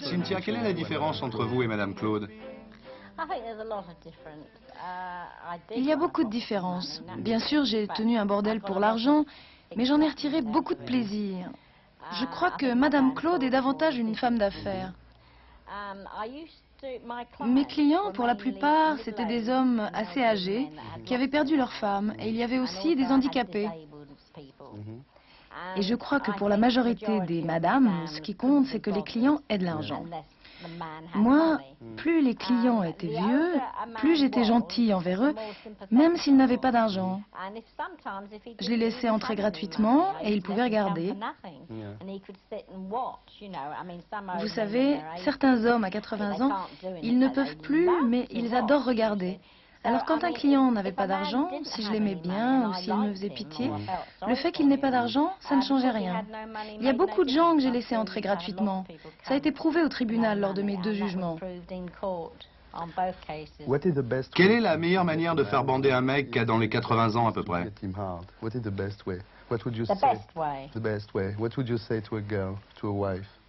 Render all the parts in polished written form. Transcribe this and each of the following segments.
Cynthia, quelle est la différence entre vous et Madame Claude? Il y a beaucoup de différences. Bien sûr, j'ai tenu un bordel pour l'argent, mais j'en ai retiré beaucoup de plaisir. Je crois que Madame Claude est davantage une femme d'affaires. Mes clients, pour la plupart, c'étaient des hommes assez âgés qui avaient perdu leur femme, et il y avait aussi des handicapés. Et je crois que pour la majorité des madames, ce qui compte, c'est que les clients aient de l'argent. Moi, plus les clients étaient vieux, plus j'étais gentille envers eux, même s'ils n'avaient pas d'argent. Je les laissais entrer gratuitement et ils pouvaient regarder. Vous savez, certains hommes à 80 ans, ils ne peuvent plus, mais ils adorent regarder. Alors quand un client n'avait pas d'argent, si je l'aimais bien ou s'il me faisait pitié, le fait qu'il n'ait pas d'argent, ça ne changeait rien. Il y a beaucoup de gens que j'ai laissés entrer gratuitement. Ça a été prouvé au tribunal lors de mes 2 jugements. Quelle est la meilleure manière de faire bander un mec qui a dans les 80 ans à peu près?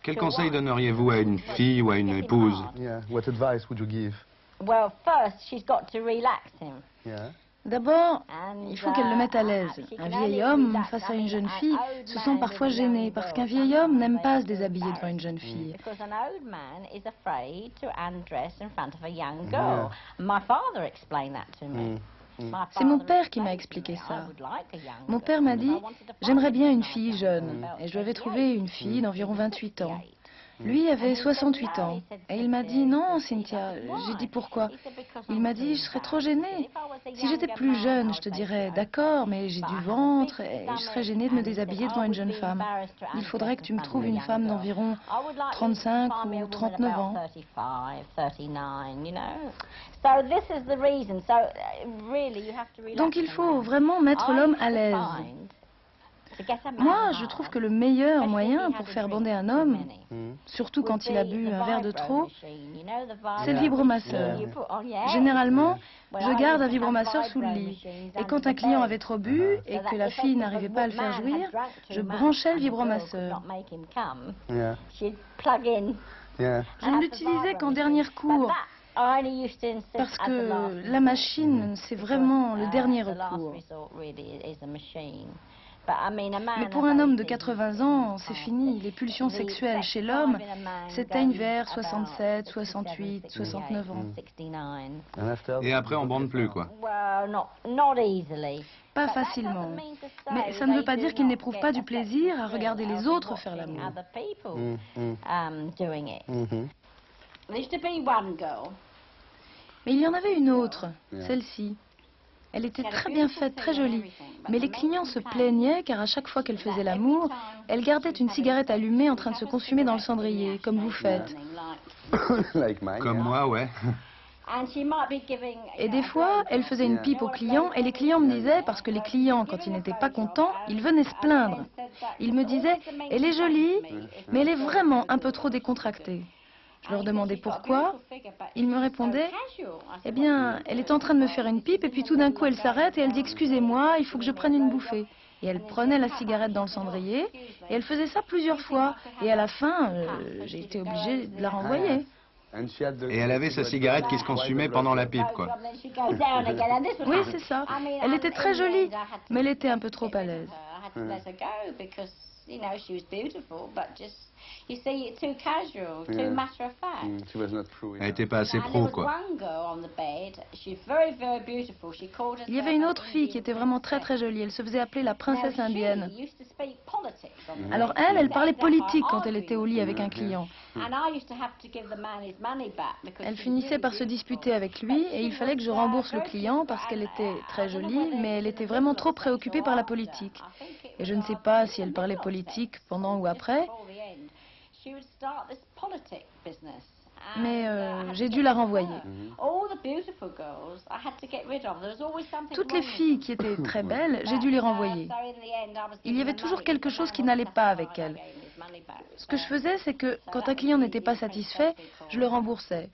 Quel conseil donneriez-vous à une fille ou à une épouse? D'abord, il faut qu'elle le mette à l'aise. Un vieil homme, face à une jeune fille, se sent parfois gêné, parce qu'un vieil homme n'aime pas se déshabiller devant une jeune fille. C'est mon père qui m'a expliqué ça. Mon père m'a dit, j'aimerais bien une fille jeune, et je lui avais trouvé une fille d'environ 28 ans. Lui avait 68 ans. Et il m'a dit, non, Cynthia. J'ai dit, pourquoi? Il m'a dit, je serais trop gênée. Si j'étais plus jeune, je te dirais, d'accord, mais j'ai du ventre et je serais gênée de me déshabiller devant une jeune femme. Il faudrait que tu me trouves une femme d'environ 35 ou 39 ans. Donc il faut vraiment mettre l'homme à l'aise. Moi, je trouve que le meilleur moyen pour faire bander un homme, surtout quand il a bu un verre de trop, c'est le vibromasseur. Généralement, je garde un vibromasseur sous le lit. Et quand un client avait trop bu et que la fille n'arrivait pas à le faire jouir, je branchais le vibromasseur. Je ne l'utilisais qu'en dernier recours, parce que la machine, c'est vraiment le dernier recours. Mais pour un homme de 80 ans, c'est fini. Les pulsions sexuelles chez l'homme s'éteignent vers 67, 68, 69 ans. Et après, on bande plus, quoi. Pas facilement. Mais ça ne veut pas dire qu'il n'éprouve pas du plaisir à regarder les autres faire l'amour. Mais il y en avait une autre, celle-ci. Elle était très bien faite, très jolie. Mais les clients se plaignaient car à chaque fois qu'elle faisait l'amour, elle gardait une cigarette allumée en train de se consumer dans le cendrier, comme vous faites. Comme moi, ouais. Et des fois, elle faisait une pipe aux clients et les clients me disaient, parce que les clients, quand ils n'étaient pas contents, ils venaient se plaindre. Ils me disaient, elle est jolie, mais elle est vraiment un peu trop décontractée. Je leur demandais pourquoi. Ils me répondaient, eh bien, elle est en train de me faire une pipe et puis tout d'un coup elle s'arrête et elle dit, excusez-moi, il faut que je prenne une bouffée. Et elle prenait la cigarette dans le cendrier et elle faisait ça plusieurs fois. Et à la fin, j'ai été obligée de la renvoyer. Et elle avait sa cigarette qui se consumait pendant la pipe, quoi. Oui, c'est ça. Elle était très jolie, mais elle était un peu trop à l'aise. Elle n'était pas assez pro, quoi. Il y avait une autre fille qui était vraiment très très jolie. Elle se faisait appeler la princesse indienne. Alors elle parlait politique quand elle était au lit avec un client. Elle finissait par se disputer avec lui et il fallait que je rembourse le client parce qu'elle était très jolie, mais elle était vraiment trop préoccupée par la politique. Et je ne sais pas si elle parlait politique pendant ou après. Mais j'ai dû la renvoyer. Toutes les filles qui étaient très belles, j'ai dû les renvoyer. Il y avait toujours quelque chose qui n'allait pas avec elles. Ce que je faisais, c'est que quand un client n'était pas satisfait, je le remboursais.